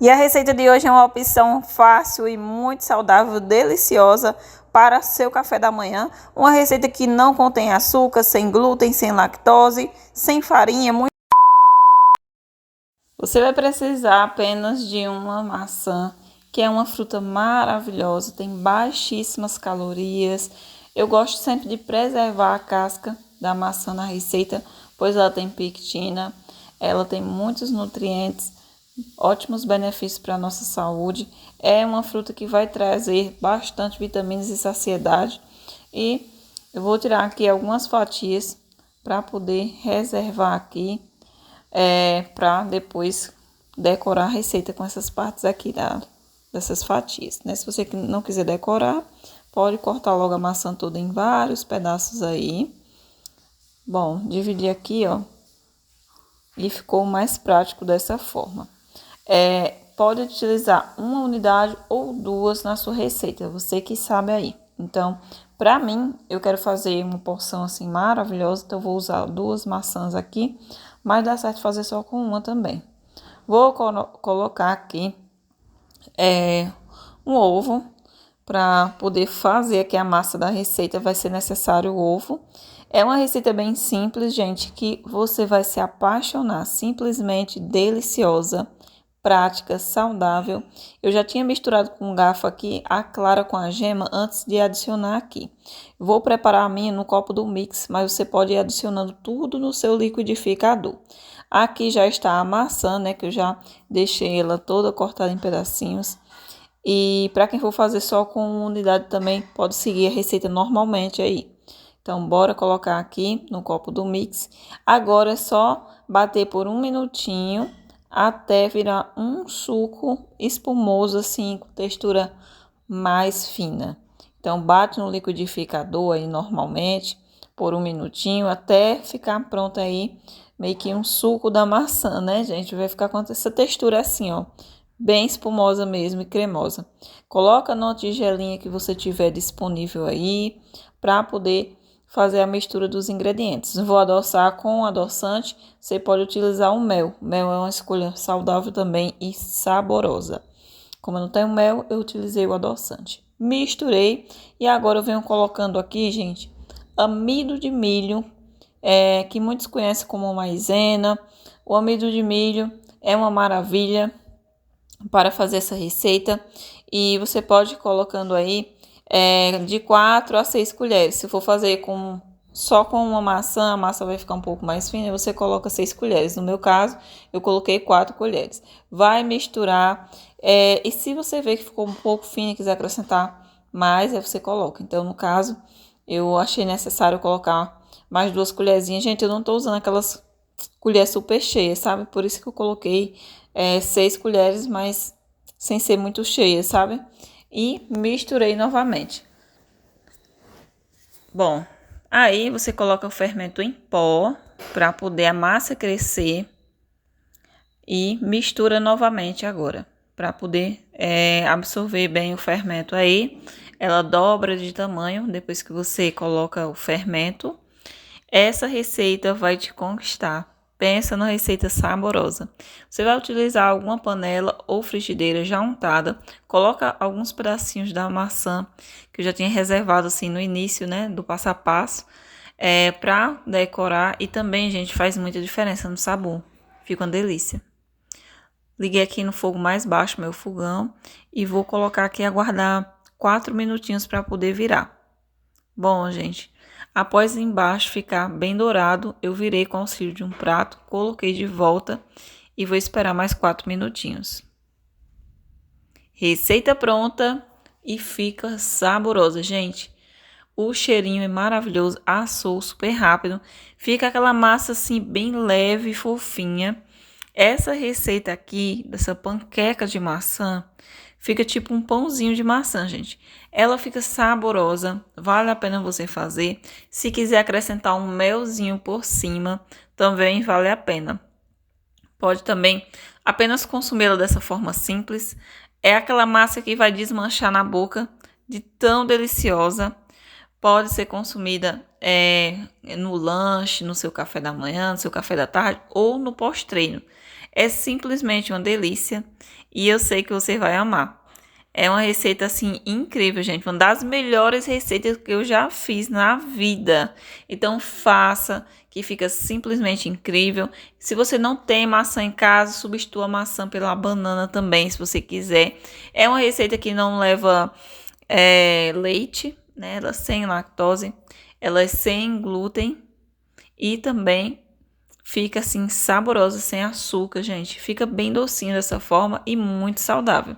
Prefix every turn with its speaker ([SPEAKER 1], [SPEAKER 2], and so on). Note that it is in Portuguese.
[SPEAKER 1] E a receita de hoje é uma opção fácil e muito saudável, deliciosa para seu café da manhã. Uma receita que não contém açúcar, sem glúten, sem lactose, sem farinha. Você vai precisar apenas de uma maçã, que é uma fruta maravilhosa, tem baixíssimas calorias. Eu gosto sempre de preservar a casca da maçã na receita, pois ela tem pectina, ela tem muitos nutrientes, ótimos benefícios para a nossa saúde. É uma fruta que vai trazer bastante vitaminas e saciedade. E eu vou tirar aqui algumas fatias para poder reservar aqui, para depois decorar a receita com essas partes aqui dessas fatias, né? Se você não quiser decorar, pode cortar logo a maçã toda em vários pedaços aí. Bom, dividir aqui, ó, e ficou mais prático dessa forma. Pode utilizar uma unidade ou duas na sua receita, você que sabe aí. Então, para mim, eu quero fazer uma porção assim maravilhosa, então eu vou usar 2 maçãs aqui, mas dá certo fazer só com uma também. Vou colocar aqui um ovo. Para poder fazer aqui a massa da receita, vai ser necessário o ovo. É uma receita bem simples, gente, que você vai se apaixonar, simplesmente deliciosa, prática, saudável. Eu já tinha misturado com um garfo aqui a clara com a gema antes de adicionar aqui. Vou preparar a minha no copo do mix, mas você pode ir adicionando tudo no seu liquidificador. Aqui já está a maçã, né, que eu já deixei ela toda cortada em pedacinhos. E para quem for fazer só com unidade também, pode seguir a receita normalmente aí. Então, bora colocar aqui no copo do mix. Agora é só bater por 1 minutinho até virar um suco espumoso, assim, com textura mais fina. Então, bate no liquidificador aí normalmente por 1 minutinho até ficar pronto aí, meio que um suco da maçã, né, gente? Vai ficar com essa textura assim, ó, bem espumosa mesmo e cremosa. Coloca numa tigelinha que você tiver disponível aí, para poder fazer a mistura dos ingredientes. Vou adoçar com adoçante, você pode utilizar o mel. Mel é uma escolha saudável também e saborosa. Como eu não tenho mel, eu utilizei o adoçante. Misturei e agora eu venho colocando aqui, gente, amido de milho, que muitos conhecem como maisena. O amido de milho é uma maravilha para fazer essa receita, e você pode ir colocando aí de 4 a 6 colheres. Se for fazer só com uma maçã, a massa vai ficar um pouco mais fina, você coloca 6 colheres. No meu caso, eu coloquei 4 colheres. Vai misturar, e se você ver que ficou um pouco fino e quiser acrescentar mais, aí você coloca. Então, no caso, eu achei necessário colocar mais 2 colherzinhas. Gente, eu não tô usando aquelas colheres super cheias, sabe? Por isso que eu coloquei 6 colheres, mas sem ser muito cheia, sabe? E misturei novamente. Bom, aí você coloca o fermento em pó para poder a massa crescer e mistura novamente agora para poder absorver bem o fermento. Aí ela dobra de tamanho depois que você coloca o fermento. Essa receita vai te conquistar. Pensa numa receita saborosa. Você vai utilizar alguma panela ou frigideira já untada. Coloca alguns pedacinhos da maçã que eu já tinha reservado assim no início, né, do passo a passo, para decorar. E também, gente, faz muita diferença no sabor. Fica uma delícia. Liguei aqui no fogo mais baixo meu fogão e vou colocar aqui aguardar 4 minutinhos para poder virar. Bom, gente, após embaixo ficar bem dourado, eu virei com auxílio de um prato, coloquei de volta e vou esperar mais 4 minutinhos. Receita pronta e fica saborosa, gente. O cheirinho é maravilhoso, assou super rápido, fica aquela massa assim bem leve e fofinha. Essa receita aqui, dessa panqueca de maçã, fica tipo um pãozinho de maçã, gente. Ela fica saborosa, vale a pena você fazer. Se quiser acrescentar um melzinho por cima, também vale a pena. Pode também apenas consumi-la dessa forma simples. É aquela massa que vai desmanchar na boca de tão deliciosa. Pode ser consumida no lanche, no seu café da manhã, no seu café da tarde ou no pós-treino. É simplesmente uma delícia e eu sei que você vai amar. É uma receita assim incrível, gente, uma das melhores receitas que eu já fiz na vida. Então faça, que fica simplesmente incrível. Se você não tem maçã em casa, substitua a maçã pela banana também, se você quiser. É uma receita que não leva leite, né? Ela é sem lactose, ela é sem glúten e também fica assim saborosa sem açúcar, gente. Fica bem docinho dessa forma e muito saudável.